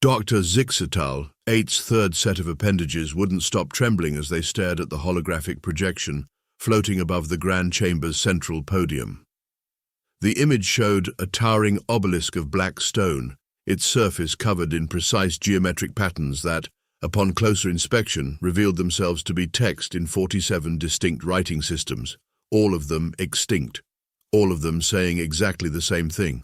Dr. Zixatal, 8's third set of appendages wouldn't stop trembling as they stared at the holographic projection floating above the grand chamber's central podium. The image showed a towering obelisk of black stone, its surface covered in precise geometric patterns that, upon closer inspection, revealed themselves to be text in 47 distinct writing systems, all of them extinct, all of them saying exactly the same thing.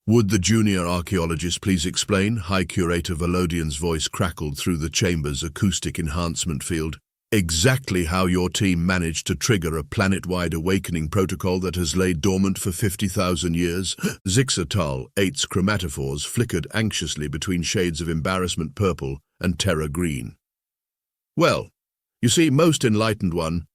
"Would the junior archaeologist please explain?" High Curator Velodian's voice crackled through the chamber's acoustic enhancement field. "Exactly how your team managed to trigger a planet-wide awakening protocol that has laid dormant for 50,000 years?" Zixatal, 8's chromatophores flickered anxiously between shades of embarrassment purple and terror green. "Well, you see, most enlightened one,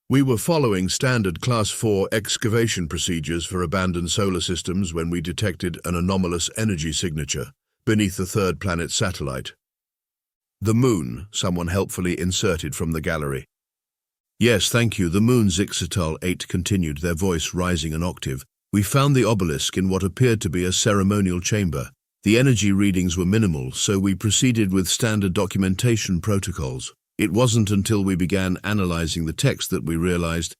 we were following standard Class 4 excavation procedures for abandoned solar systems when we detected an anomalous energy signature beneath the third planet's satellite. The moon," someone helpfully inserted from the gallery. "Yes, thank you, the moon," Zixatal 8 continued, their voice rising an octave. "We found the obelisk in what appeared to be a ceremonial chamber. The energy readings were minimal, so we proceeded with standard documentation protocols. It wasn't until we began analyzing the text that we realized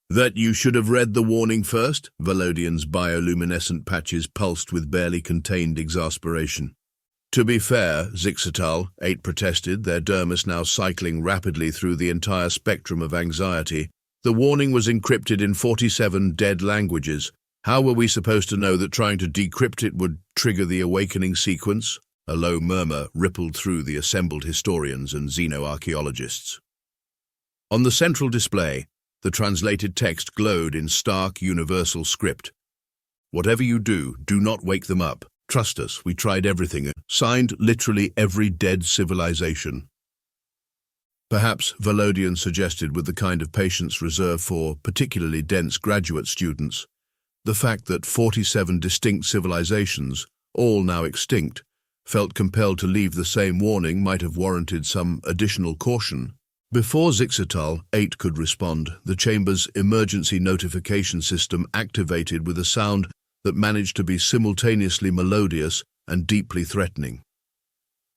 that you should have read the warning first." Velodian's bioluminescent patches pulsed with barely contained exasperation. "To be fair," Zixatal 8 protested, their dermis now cycling rapidly through the entire spectrum of anxiety, "the warning was encrypted in 47 dead languages. How were we supposed to know that trying to decrypt it would trigger the awakening sequence?" A low murmur rippled through the assembled historians and xenoarchaeologists. On the central display, the translated text glowed in stark universal script. "Whatever you do, do not wake them up. Trust us, we tried everything." Signed literally every dead civilization. Perhaps, Velodian suggested with the kind of patience reserved for particularly dense graduate students, the fact that 47 distinct civilizations, all now extinct, felt compelled to leave the same warning might have warranted some additional caution. Before Zixatal 8 could respond, the chamber's emergency notification system activated with a sound that managed to be simultaneously melodious and deeply threatening.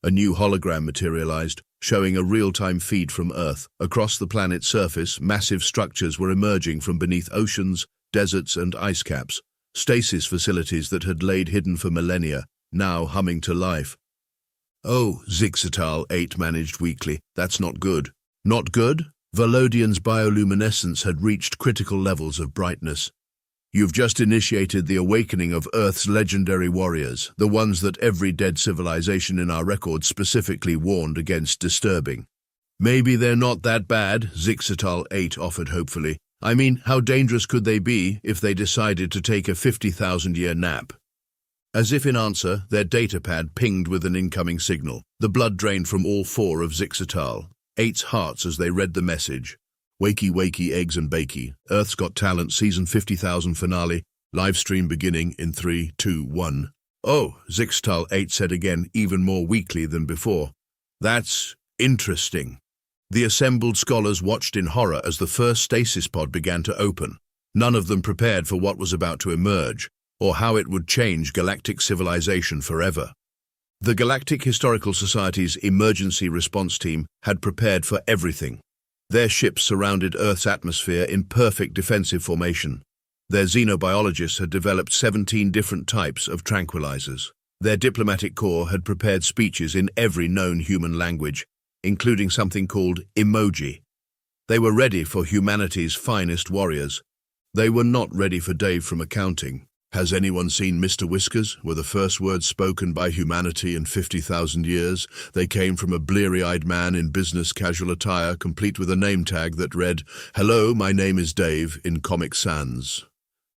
A new hologram materialized, showing a real-time feed from Earth. Across the planet's surface, massive structures were emerging from beneath oceans, deserts, and ice caps, stasis facilities that had laid hidden for millennia, now humming to life. "Oh," Zixatal 8 managed weakly, "that's not good." "Not good?" Velodian's bioluminescence had reached critical levels of brightness. "You've just initiated the awakening of Earth's legendary warriors, the ones that every dead civilization in our records specifically warned against disturbing." "Maybe they're not that bad," Zixatal 8 offered hopefully. "I mean, how dangerous could they be if they decided to take a 50,000-year nap?" As if in answer, their datapad pinged with an incoming signal. The blood drained from all four of Zixatal 8's hearts as they read the message. "Wakey, wakey, eggs and bakey. Earth's Got Talent Season 50,000 finale. Live stream beginning in 3, 2, 1. "Oh," Zixatal 8 said again, even more weakly than before. "That's interesting." The assembled scholars watched in horror as the first stasis pod began to open, none of them prepared for what was about to emerge, or how it would change galactic civilization forever. The Galactic Historical Society's emergency response team had prepared for everything. Their ships surrounded Earth's atmosphere in perfect defensive formation. Their xenobiologists had developed 17 different types of tranquilizers. Their diplomatic corps had prepared speeches in every known human language, including something called emoji. They were ready for humanity's finest warriors. They were not ready for Dave from accounting. "Has anyone seen Mr. Whiskers?" were the first words spoken by humanity in 50,000 years. They came from a bleary-eyed man in business casual attire, complete with a name tag that read, "Hello, my name is Dave," in Comic Sans.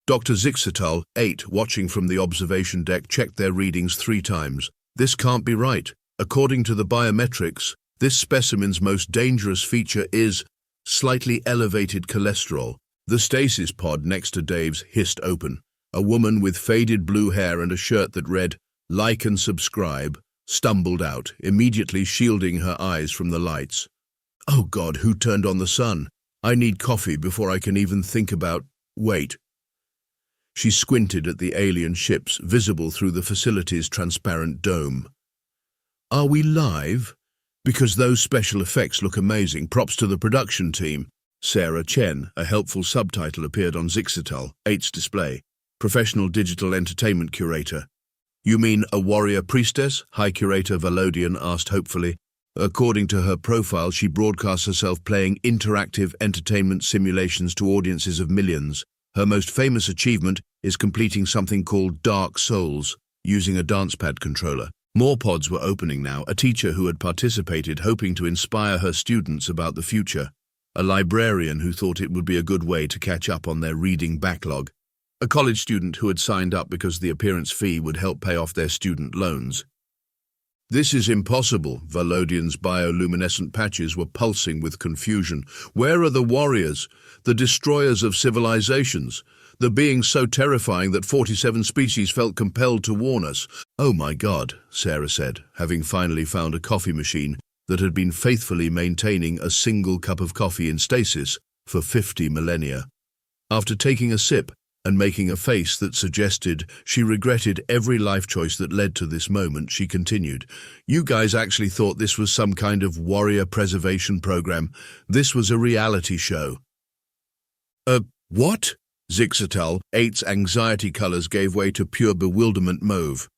Dr. Zixatal 8, watching from the observation deck, checked their readings 3 times. "This can't be right. According to the biometrics, this specimen's most dangerous feature is slightly elevated cholesterol." The stasis pod next to Dave's hissed open. A woman with faded blue hair and a shirt that read, "Like and subscribe," stumbled out, immediately shielding her eyes from the lights. "Oh God, who turned on the sun? I need coffee before I can even think about... Wait." She squinted at the alien ships visible through the facility's transparent dome. Are we live? Because those special effects look amazing. Props to the production team. Sarah Chen, a helpful subtitle appeared on Zixatal8's display. Professional digital entertainment curator. You mean a warrior priestess? High curator Valodian asked hopefully. According to her profile, she broadcasts herself playing interactive entertainment simulations to audiences of millions. Her most famous achievement is completing something called Dark Souls, using a dancepad controller. More pods were opening now, a teacher who had participated hoping to inspire her students about the future. A librarian who thought it would be a good way to catch up on their reading backlog. A college student who had signed up because the appearance fee would help pay off their student loans. This is impossible. Valodian's bioluminescent patches were pulsing with confusion. Where are the warriors, the destroyers of civilizations, the beings so terrifying that 47 species felt compelled to warn us? Oh my God, Sarah said, having finally found a coffee machine that had been faithfully maintaining a single cup of coffee in stasis for 50 millennia. After taking a sip and making a face that suggested she regretted every life choice that led to this moment, she continued, "You guys actually thought this was some kind of warrior preservation program. This was a reality show." What? Zixatal8's anxiety colors gave way to pure bewilderment mauve.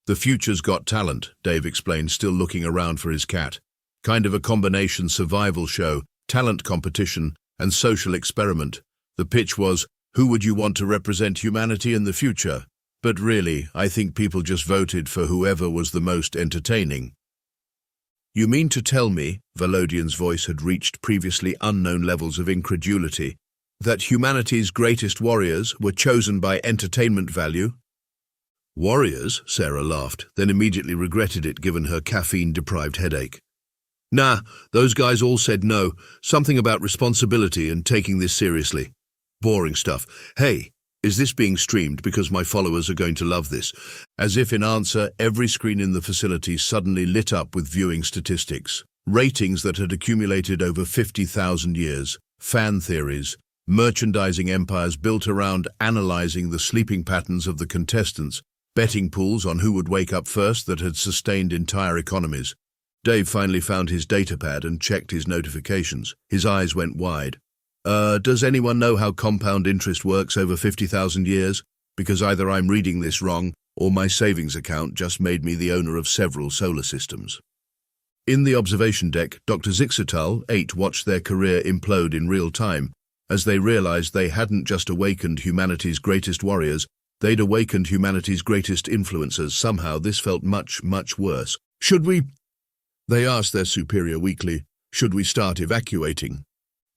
The Future's Got Talent, Dave explained, still looking around for his cat. Kind of a combination survival show, talent competition, and social experiment. The pitch was, who would you want to represent humanity in the future? But really, I think people just voted for whoever was the most entertaining. You mean to tell me, Valodian's voice had reached previously unknown levels of incredulity, that humanity's greatest warriors were chosen by entertainment value? Warriors? Sarah laughed, then immediately regretted it given her caffeine-deprived headache. Nah, those guys all said no, something about responsibility and taking this seriously. Boring stuff. Hey, is this being streamed because my followers are going to love this? As if in answer, every screen in the facility suddenly lit up with viewing statistics. Ratings that had accumulated over 50,000 years. Fan theories. Merchandising empires built around analyzing the sleeping patterns of the contestants. Betting pools on who would wake up first that had sustained entire economies. Dave finally found his datapad and checked his notifications. His eyes went wide. Does anyone know how compound interest works over 50,000 years? Because either I'm reading this wrong, or my savings account just made me the owner of several solar systems. In the observation deck, Dr. Zixatal8 watched their career implode in real time, as they realized they hadn't just awakened humanity's greatest warriors, they'd awakened humanity's greatest influencers. Somehow this felt much, much worse. Should we? They asked their superior weakly. Should we start evacuating?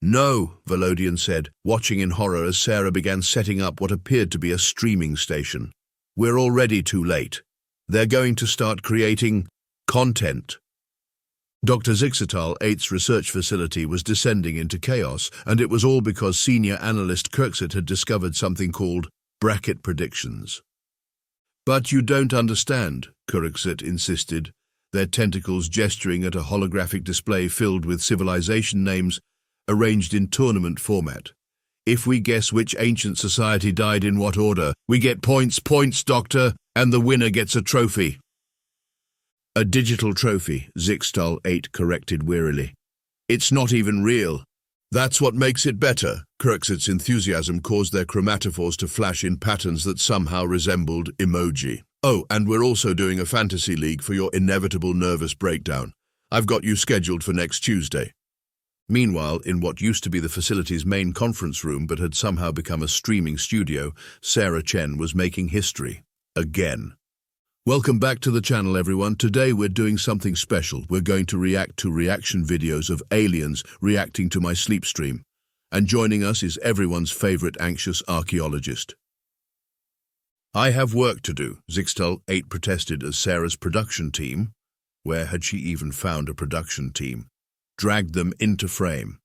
No, Valodian said, watching in horror as Sarah began setting up what appeared to be a streaming station. We're already too late. They're going to start creating content. Dr. Zixatal8's research facility was descending into chaos, and it was all because senior analyst Kirksett had discovered something called bracket predictions. But you don't understand, Kirksett insisted, their tentacles gesturing at a holographic display filled with civilization names arranged in tournament format. If we guess which ancient society died in what order, we get points, doctor, and the winner gets a trophy. A digital trophy, Zixatal8 corrected wearily. It's not even real. That's what makes it better. Kirksett's enthusiasm caused their chromatophores to flash in patterns that somehow resembled emoji. Oh, and we're also doing a fantasy league for your inevitable nervous breakdown. I've got you scheduled for next Tuesday. Meanwhile, in what used to be the facility's main conference room but had somehow become a streaming studio, Sarah Chen was making history. Again. Welcome back to the channel, everyone. Today we're doing something special. We're going to react to reaction videos of aliens reacting to my sleep stream. And joining us is everyone's favorite anxious archaeologist. I have work to do, Zixatal8 protested as Sarah's production team, where had she even found a production team, dragged them into frame.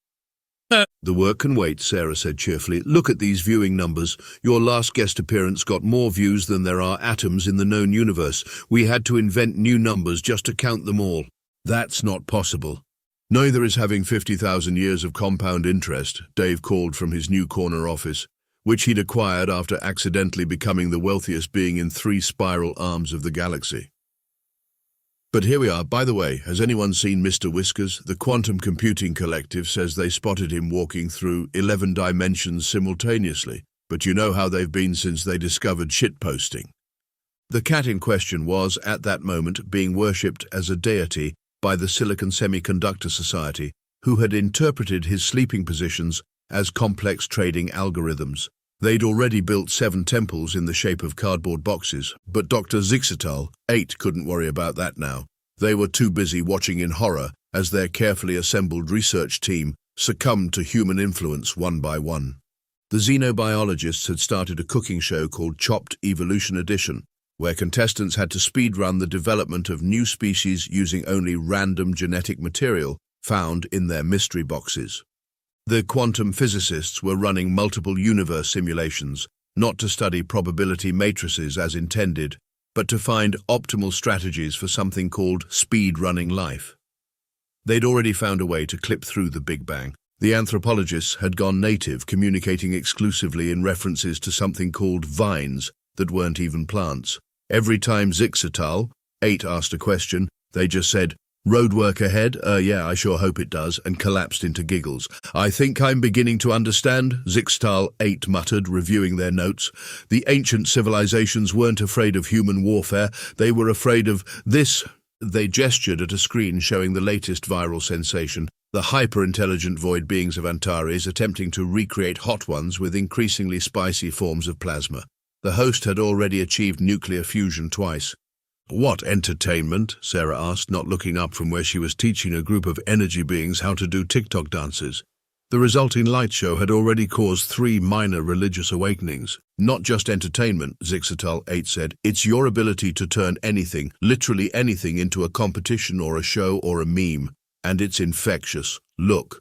The work can wait, Sarah said cheerfully. Look at these viewing numbers. Your last guest appearance got more views than there are atoms in the known universe. We had to invent new numbers just to count them all. That's not possible. Neither is having 50,000 years of compound interest, Dave called from his new corner office, which he'd acquired after accidentally becoming the wealthiest being in 3 spiral arms of the galaxy. But here we are. By the way, has anyone seen Mr. Whiskers? The Quantum Computing Collective says they spotted him walking through 11 dimensions simultaneously. But you know how they've been since they discovered shitposting. The cat in question was, at that moment, being worshipped as a deity by the Silicon Semiconductor Society, who had interpreted his sleeping positions as complex trading algorithms. They'd already built 7 temples in the shape of cardboard boxes, but Dr. Zixatal, 8, couldn't worry about that now. They were too busy watching in horror as their carefully assembled research team succumbed to human influence one by one. The xenobiologists had started a cooking show called Chopped Evolution Edition, where contestants had to speedrun the development of new species using only random genetic material found in their mystery boxes. The quantum physicists were running multiple universe simulations, not to study probability matrices as intended, but to find optimal strategies for something called speed-running life. They'd already found a way to clip through the Big Bang. The anthropologists had gone native, communicating exclusively in references to something called vines that weren't even plants. Every time Zixatal, 8, asked a question, they just said, "Roadwork ahead? Yeah, I sure hope it does," and collapsed into giggles. "I think I'm beginning to understand," Zixatal, 8, muttered, reviewing their notes. "The ancient civilizations weren't afraid of human warfare, they were afraid of this." They gestured at a screen showing the latest viral sensation, the hyper-intelligent void beings of Antares attempting to recreate hot ones with increasingly spicy forms of plasma. The host had already achieved nuclear fusion twice. "What entertainment?" Sarah asked, not looking up from where she was teaching a group of energy beings how to do TikTok dances. The resulting light show had already caused 3 minor religious awakenings. "Not just entertainment," Zixatal, 8, said. "It's your ability to turn anything, literally anything, into a competition or a show or a meme. And it's infectious. Look."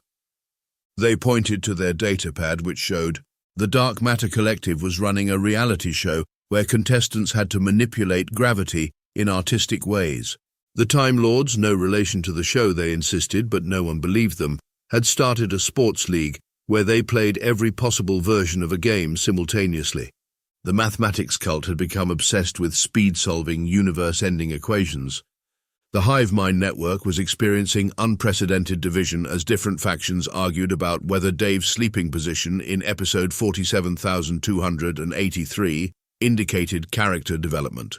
They pointed to their datapad, which showed the Dark Matter Collective was running a reality show where contestants had to manipulate gravity in artistic ways. The Time Lords, no relation to the show they insisted, but no one believed them, had started a sports league where they played every possible version of a game simultaneously. The mathematics cult had become obsessed with speed-solving universe-ending equations. The hive mind network was experiencing unprecedented division as different factions argued about whether Dave's sleeping position in episode 47,283 indicated character development.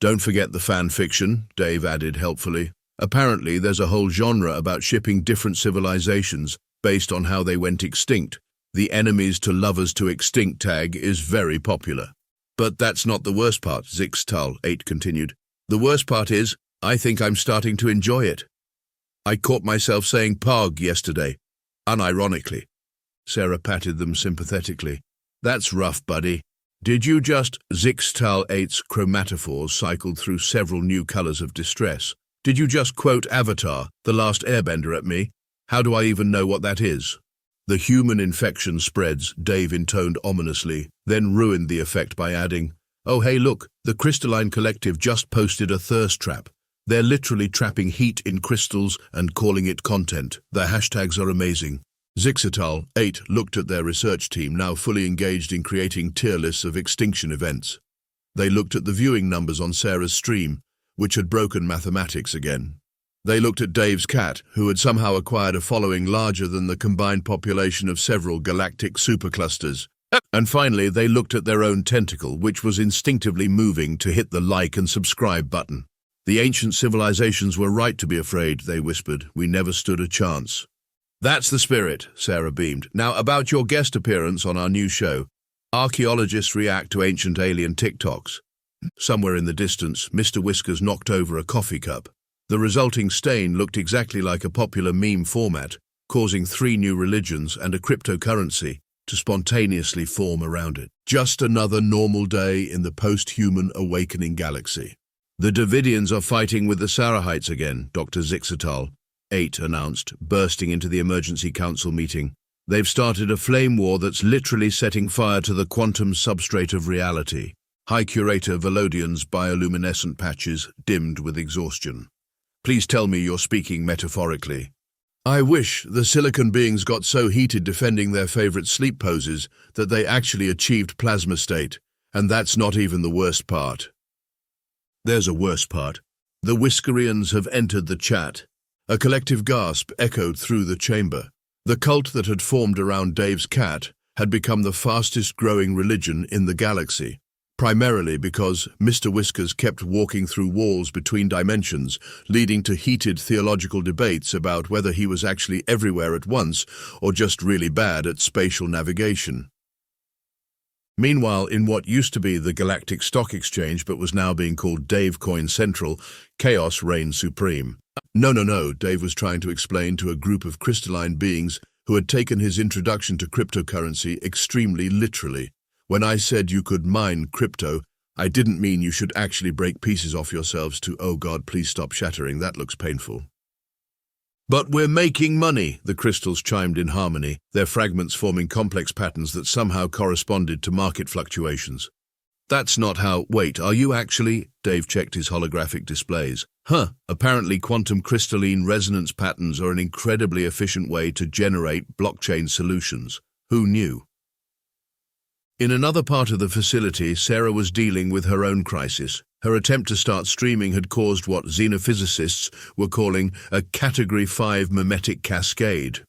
"Don't forget the fan fiction," Dave added helpfully. "Apparently there's a whole genre about shipping different civilizations based on how they went extinct. The enemies to lovers to extinct tag is very popular." "But that's not the worst part," Zixatal, 8, continued. "The worst part is, I think I'm starting to enjoy it. I caught myself saying Pog yesterday, unironically." Sarah patted them sympathetically. "That's rough, buddy. Did you just—" Zixatal, 8's chromatophores cycled through several new colors of distress. "Did you just quote Avatar, The Last Airbender at me? How do I even know what that is?" "The human infection spreads," Dave intoned ominously, then ruined the effect by adding, "Oh hey look, the Crystalline Collective just posted a thirst trap. They're literally trapping heat in crystals and calling it content. The hashtags are amazing." Zixatal, 8, looked at their research team, now fully engaged in creating tier lists of extinction events. They looked at the viewing numbers on Sarah's stream, which had broken mathematics again. They looked at Dave's cat, who had somehow acquired a following larger than the combined population of several galactic superclusters. And finally, they looked at their own tentacle, which was instinctively moving to hit the like and subscribe button. "The ancient civilizations were right to be afraid," they whispered. "We never stood a chance." "That's the spirit," Sarah beamed. "Now about your guest appearance on our new show. Archaeologists react to ancient alien TikToks." Somewhere in the distance, Mr. Whiskers knocked over a coffee cup. The resulting stain looked exactly like a popular meme format, causing 3 new religions and a cryptocurrency to spontaneously form around it. Just another normal day in the post-human awakening galaxy. "The Davidians are fighting with the Sarahites again," Dr. Zixatal, 8, announced, bursting into the emergency council meeting. "They've started a flame war that's literally setting fire to the quantum substrate of reality." High Curator Velodian's bioluminescent patches dimmed with exhaustion. "Please tell me you're speaking metaphorically." "I wish the silicon beings got so heated defending their favorite sleep poses that they actually achieved plasma state, and that's not even the worst part." "There's a worse part. The Whiskerians have entered the chat. A collective gasp echoed through the chamber. The cult that had formed around Dave's cat had become the fastest-growing religion in the galaxy, primarily because Mr. Whiskers kept walking through walls between dimensions, leading to heated theological debates about whether he was actually everywhere at once or just really bad at spatial navigation. Meanwhile, in what used to be the Galactic Stock Exchange but was now being called Dave Coin Central, chaos reigned supreme. No, Dave was trying to explain to a group of crystalline beings who had taken his introduction to cryptocurrency extremely literally. When I said you could mine crypto, I didn't mean you should actually break pieces off yourselves to, oh God, please stop shattering, that looks painful. But we're making money, the crystals chimed in harmony, their fragments forming complex patterns that somehow corresponded to market fluctuations. That's not how— Wait, are you actually— Dave checked his holographic displays. Apparently quantum crystalline resonance patterns are an incredibly efficient way to generate blockchain solutions. Who knew? In another part of the facility, Sarah was dealing with her own crisis. Her attempt to start streaming had caused what xenophysicists were calling a Category 5 memetic cascade.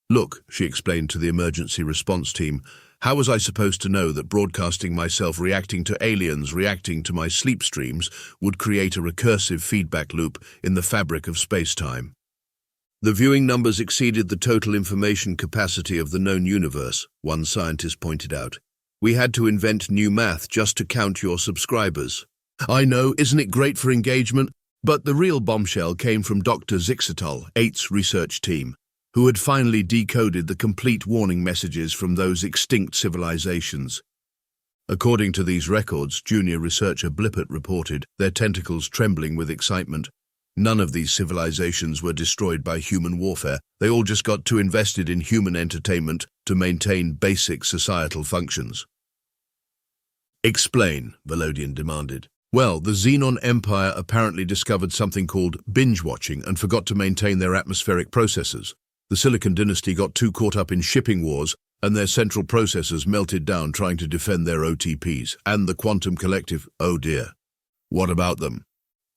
Look, she explained to the emergency response team, how was I supposed to know that broadcasting myself reacting to aliens reacting to my sleep streams would create a recursive feedback loop in the fabric of space-time? The viewing numbers exceeded the total information capacity of the known universe, one scientist pointed out. We had to invent new math just to count your subscribers. I know, isn't it great for engagement? But the real bombshell came from Dr. Zixatal, 8's research team, who had finally decoded the complete warning messages from those extinct civilizations. According to these records, junior researcher Blippert reported, their tentacles trembling with excitement. None of these civilizations were destroyed by human warfare. They all just got too invested in human entertainment to maintain basic societal functions. Explain, Velodian demanded. Well, the Xenon Empire apparently discovered something called binge-watching and forgot to maintain their atmospheric processors. The Silicon Dynasty got too caught up in shipping wars, and their central processors melted down trying to defend their OTPs. And the Quantum Collective, oh dear. What about them?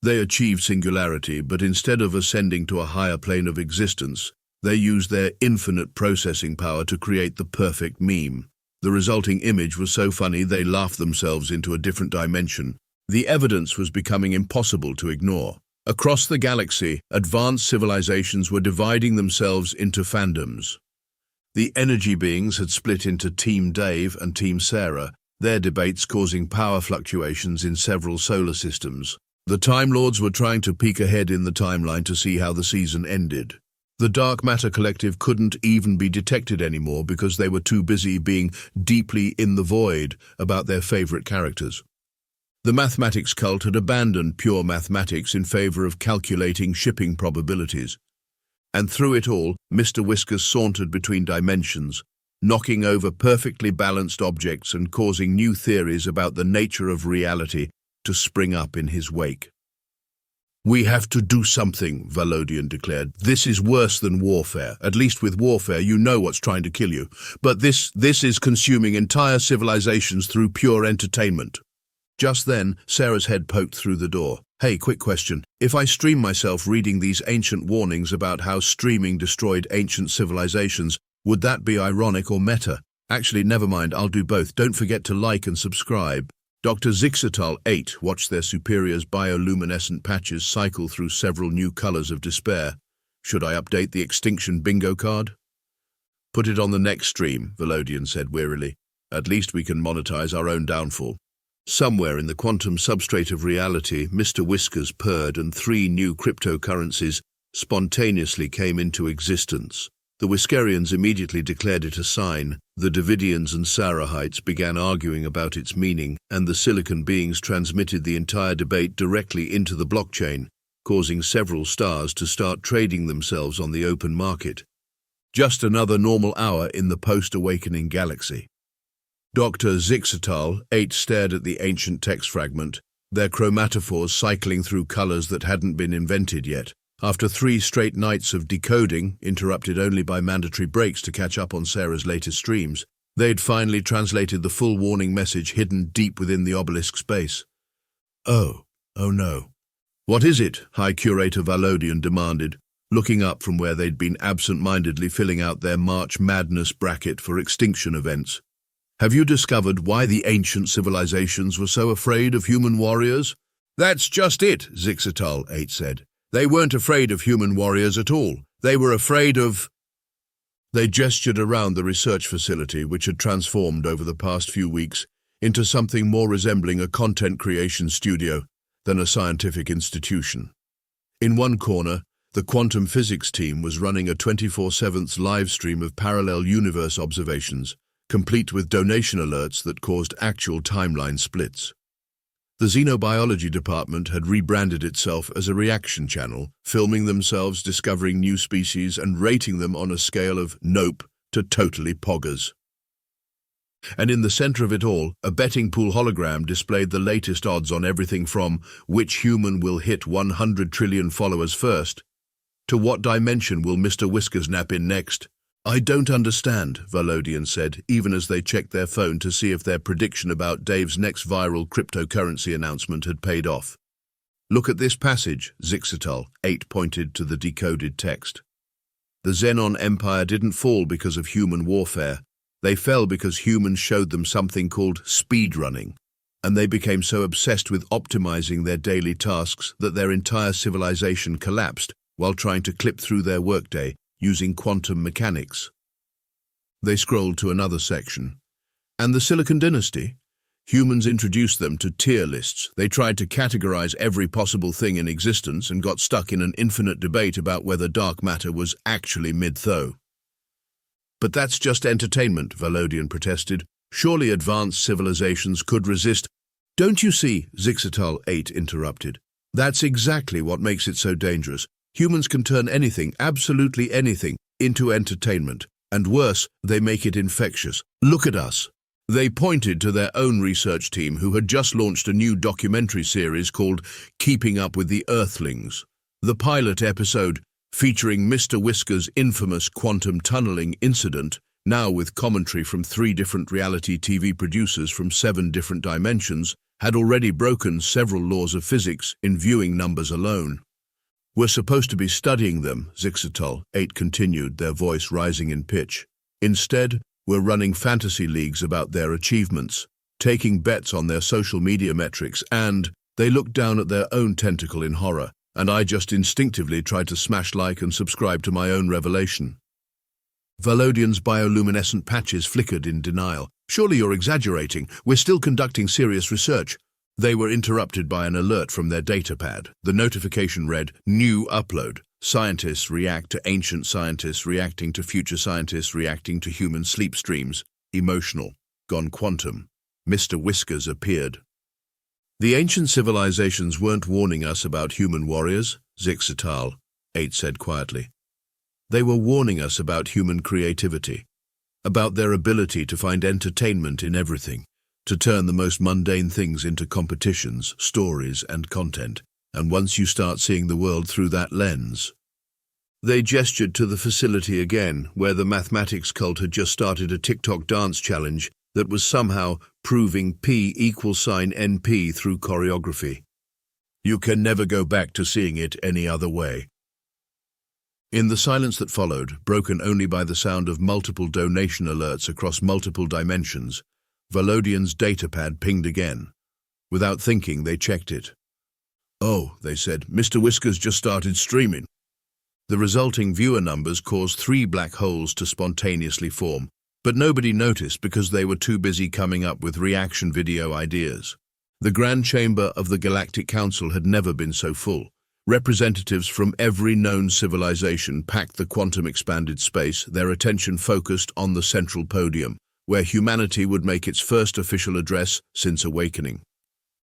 They achieved singularity, but instead of ascending to a higher plane of existence, they used their infinite processing power to create the perfect meme. The resulting image was so funny they laughed themselves into a different dimension. The evidence was becoming impossible to ignore. Across the galaxy, advanced civilizations were dividing themselves into fandoms. The energy beings had split into Team Dave and Team Sarah, their debates causing power fluctuations in several solar systems. The Time Lords were trying to peek ahead in the timeline to see how the season ended. The Dark Matter Collective couldn't even be detected anymore because they were too busy being deeply in the void about their favorite characters. The mathematics cult had abandoned pure mathematics in favor of calculating shipping probabilities. And through it all, Mr. Whiskers sauntered between dimensions, knocking over perfectly balanced objects and causing new theories about the nature of reality to spring up in his wake. We have to do something, Velodian declared. This is worse than warfare. At least with warfare, you know what's trying to kill you. But this is consuming entire civilizations through pure entertainment. Just then, Sarah's head poked through the door. Hey, quick question. If I stream myself reading these ancient warnings about how streaming destroyed ancient civilizations, would that be ironic or meta? Actually, never mind, I'll do both. Don't forget to like and subscribe. Dr. Zixatal 8 watched their superiors' bioluminescent patches cycle through several new colors of despair. Should I update the extinction bingo card? Put it on the next stream, Velodian said wearily. At least we can monetize our own downfall. Somewhere in the quantum substrate of reality, Mr. Whiskers purred and 3 new cryptocurrencies spontaneously came into existence. The Whiskerians immediately declared it a sign, the Davidians and Sarahites began arguing about its meaning, and the Silicon beings transmitted the entire debate directly into the blockchain, causing several stars to start trading themselves on the open market. Just another normal hour in the post-awakening galaxy. Dr. Zixatal 8 stared at the ancient text fragment, their chromatophores cycling through colors that hadn't been invented yet. After 3 straight nights of decoding, interrupted only by mandatory breaks to catch up on Sarah's latest streams, they'd finally translated the full warning message hidden deep within the obelisk space. Oh no. What is it? High Curator Valodian demanded, looking up from where they'd been absent-mindedly filling out their March Madness bracket for extinction events. Have you discovered why the ancient civilizations were so afraid of human warriors? That's just it, Zixatal 8 said. They weren't afraid of human warriors at all. They were afraid of... They gestured around the research facility, which had transformed over the past few weeks into something more resembling a content creation studio than a scientific institution. In one corner, the quantum physics team was running a 24/7 live stream of parallel universe observations, complete with donation alerts that caused actual timeline splits. The xenobiology department had rebranded itself as a reaction channel, filming themselves discovering new species and rating them on a scale of nope to totally poggers. And in the center of it all, a betting pool hologram displayed the latest odds on everything from which human will hit 100 trillion followers first, to what dimension will Mr. Whiskers nap in next. I don't understand, Valodian said, even as they checked their phone to see if their prediction about Dave's next viral cryptocurrency announcement had paid off. Look at this passage, Zixatal 8 pointed to the decoded text. The Xenon Empire didn't fall because of human warfare. They fell because humans showed them something called speedrunning, and they became so obsessed with optimizing their daily tasks that their entire civilization collapsed while trying to clip through their workday using quantum mechanics. They scrolled to another section. And the Silicon Dynasty? Humans introduced them to tier lists. They tried to categorize every possible thing in existence and got stuck in an infinite debate about whether dark matter was actually mid-tho. But that's just entertainment, Valodian protested. Surely advanced civilizations could resist. Don't you see, Zixatal 8 interrupted. That's exactly what makes it so dangerous. Humans can turn anything, absolutely anything, into entertainment. And worse, they make it infectious. Look at us. They pointed to their own research team who had just launched a new documentary series called Keeping Up with the Earthlings. The pilot episode, featuring Mr. Whiskers' infamous quantum tunneling incident, now with commentary from 3 different reality TV producers from 7 different dimensions, had already broken several laws of physics in viewing numbers alone. We're supposed to be studying them, Zixatal 8 continued, their voice rising in pitch. Instead, we're running fantasy leagues about their achievements, taking bets on their social media metrics, and they looked down at their own tentacle in horror, and I just instinctively tried to smash like and subscribe to my own revelation. Valodian's bioluminescent patches flickered in denial. Surely you're exaggerating. We're still conducting serious research. They were interrupted by an alert from their datapad. The notification read, New upload. Scientists react to ancient scientists reacting to future scientists reacting to human sleep streams. Emotional. Gone quantum. Mr. Whiskers appeared. The ancient civilizations weren't warning us about human warriors, Zixatal 8 said quietly. They were warning us about human creativity, about their ability to find entertainment in everything, to turn the most mundane things into competitions, stories, and content. And once you start seeing the world through that lens... They gestured to the facility again, where the mathematics cult had just started a TikTok dance challenge that was somehow proving P=NP through choreography. You can never go back to seeing it any other way. In the silence that followed, broken only by the sound of multiple donation alerts across multiple dimensions, Valodian's datapad pinged again. Without thinking, they checked it. Oh, they said, Mr. Whiskers just started streaming. The resulting viewer numbers caused 3 black holes to spontaneously form, but nobody noticed because they were too busy coming up with reaction video ideas. The Grand Chamber of the Galactic Council had never been so full. Representatives from every known civilization packed the quantum-expanded space, their attention focused on the central podium, where humanity would make its first official address since awakening.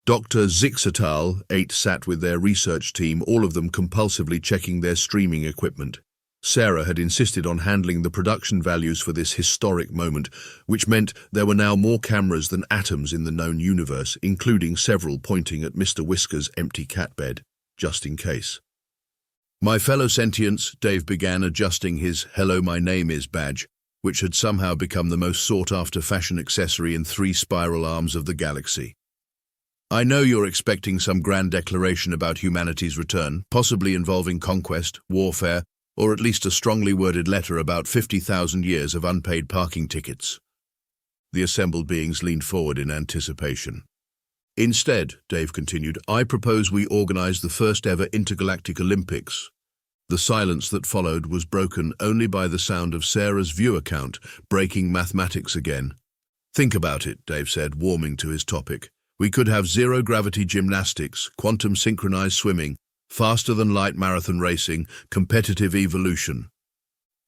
Dr. Zixatal 8 sat with their research team, all of them compulsively checking their streaming equipment. Sarah had insisted on handling the production values for this historic moment, which meant there were now more cameras than atoms in the known universe, including several pointing at Mr. Whiskers' empty cat bed, just in case. My fellow sentients, Dave began, adjusting his "Hello, my name is" badge, which had somehow become the most sought-after fashion accessory in 3 spiral arms of the galaxy. I know you're expecting some grand declaration about humanity's return, possibly involving conquest, warfare, or at least a strongly worded letter about 50,000 years of unpaid parking tickets. The assembled beings leaned forward in anticipation. Instead, Dave continued, I propose we organize the first ever intergalactic Olympics. The silence that followed was broken only by the sound of Sarah's view account, breaking mathematics again. Think about it, Dave said, warming to his topic. We could have zero-gravity gymnastics, quantum synchronized swimming, faster-than-light marathon racing, competitive evolution.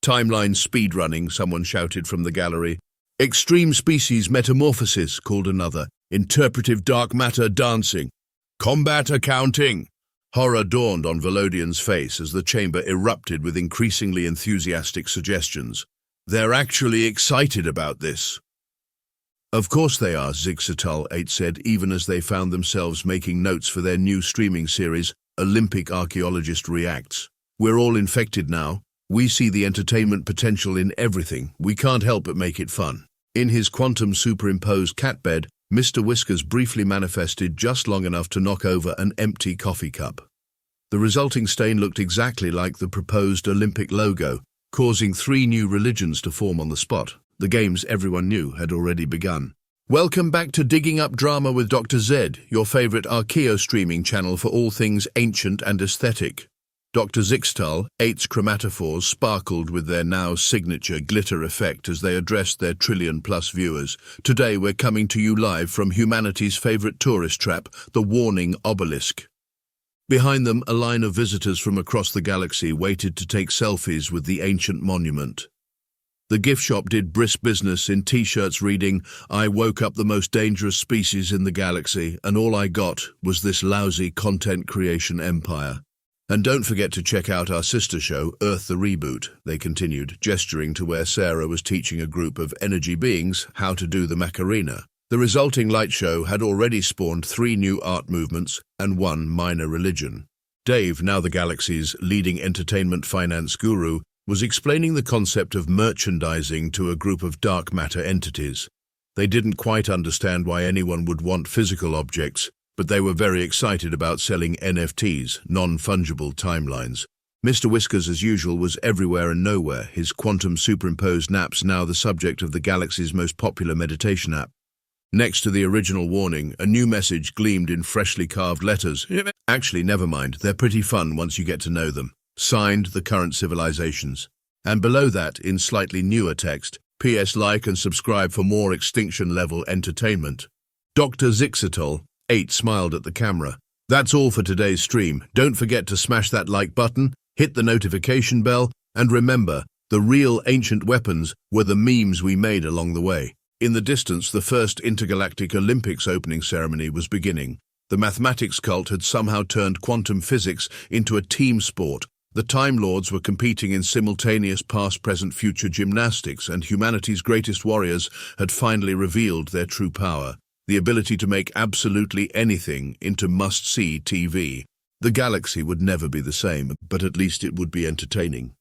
Timeline speedrunning, someone shouted from the gallery. Extreme species metamorphosis, called another. Interpretive dark matter dancing. Combat accounting. Horror dawned on Velodian's face as the chamber erupted with increasingly enthusiastic suggestions. They're actually excited about this. Of course they are, Zixatal 8 said, even as they found themselves making notes for their new streaming series, Olympic Archaeologist Reacts. We're all infected now. We see the entertainment potential in everything. We can't help but make it fun. In his quantum superimposed cat bed, Mr. Whiskers briefly manifested just long enough to knock over an empty coffee cup. The resulting stain looked exactly like the proposed Olympic logo, causing 3 new religions to form on the spot. The games everyone knew had already begun. Welcome back to Digging Up Drama with Dr. Z, your favorite archaeo streaming channel for all things ancient and aesthetic. Dr. Zixtal 8's chromatophores sparkled with their now signature glitter effect as they addressed their trillion-plus viewers. Today we're coming to you live from humanity's favorite tourist trap, the Warning Obelisk. Behind them, a line of visitors from across the galaxy waited to take selfies with the ancient monument. The gift shop did brisk business in t-shirts reading, I woke up the most dangerous species in the galaxy, and all I got was this lousy content creation empire. And don't forget to check out our sister show, Earth the Reboot, they continued, gesturing to where Sarah was teaching a group of energy beings how to do the Macarena. The resulting light show had already spawned 3 new art movements and 1 minor religion. Dave, now the galaxy's leading entertainment finance guru, was explaining the concept of merchandising to a group of dark matter entities. They didn't quite understand why anyone would want physical objects, but they were very excited about selling NFTs, non-fungible timelines. Mr. Whiskers, as usual, was everywhere and nowhere, his quantum superimposed naps now the subject of the galaxy's most popular meditation app. Next to the original warning, a new message gleamed in freshly carved letters. Actually, never mind, they're pretty fun once you get to know them. Signed, the current civilizations. And below that, in slightly newer text, PS like and subscribe for more extinction-level entertainment. Dr. Zixatal 8 smiled at the camera. That's all for today's stream. Don't forget to smash that like button, hit the notification bell, and remember, the real ancient weapons were the memes we made along the way. In the distance, the first intergalactic Olympics opening ceremony was beginning. The mathematics cult had somehow turned quantum physics into a team sport. The Time Lords were competing in simultaneous past, present, future gymnastics, and humanity's greatest warriors had finally revealed their true power. The ability to make absolutely anything into must-see TV. The galaxy would never be the same, but at least it would be entertaining.